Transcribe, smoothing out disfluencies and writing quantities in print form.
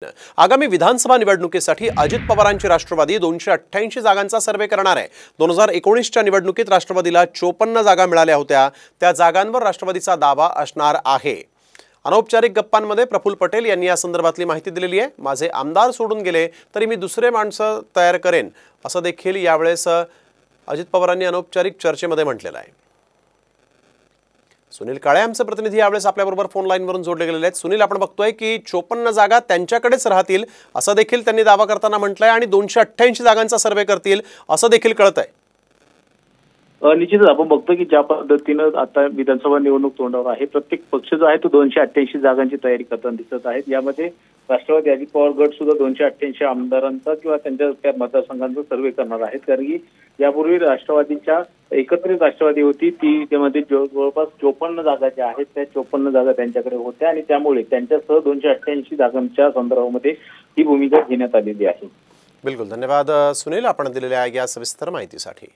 आगामी विधानसभा निवडणुकीसाठी अजित पवारांची राष्ट्रवादी 288 जागांचा सर्वे करणार आहे। 2019च्या निवडणुकीत राष्ट्रवादीला 54 जागा मिळाल्या होत्या। त्या जागांवर राष्ट्रवादीचा दावा असणार आहे। अनौपचारिक गप्पांमध्ये प्रफुल्ल पटेल यांनी या संदर्भातली माहिती दिलेली आहे। माझे आमदार सोडून गेले तरी मी दुसरे माणसं तयार करेन असं देखील यावेळेस अजित पवारांनी अनौपचारिक चर्चेमध्ये म्हटलेलं आहे। सुनील काळे आमचे प्रतिनिधी यावेळेस आपल्याबरोबर फोन लाईनवरून जोडले गेलेले आहेत। सुनील, आपण बघतोय की 54 जागा त्यांच्याकडेच राहतील असं देखील त्यांनी दावा करताना म्हटलंय आणि 288 जागांचा सर्वे करतील असं देखील कळतंय। निश्चितच आपण बघतो की ज्या पद्धतीनं आता विधानसभा निवडणूक तोंडावर आहे, प्रत्येक पक्ष जो आहे तो 288 जागांची तयारी करताना दिसत आहेत। यामध्ये राष्ट्रवादी अजित पवार गट सुद्धा 288 आमदारांचा किंवा त्यांच्या मतदारसंघांचा सर्वे करणार आहेत। कारण की यापूर्वी राष्ट्रवादीच्या एकत्रित राष्ट्रवादी होती, ती त्यामध्ये जवळपास 54 जागा ज्या आहेत त्या 54 जागा त्यांच्याकडे होत्या आणि त्यामुळे त्यांच्यासह 288 जागांच्या संदर्भामध्ये ही भूमिका घेण्यात आलेली आहे। बिलकुल, धन्यवाद सुनील, आपण दिलेल्या या सविस्तर माहितीसाठी।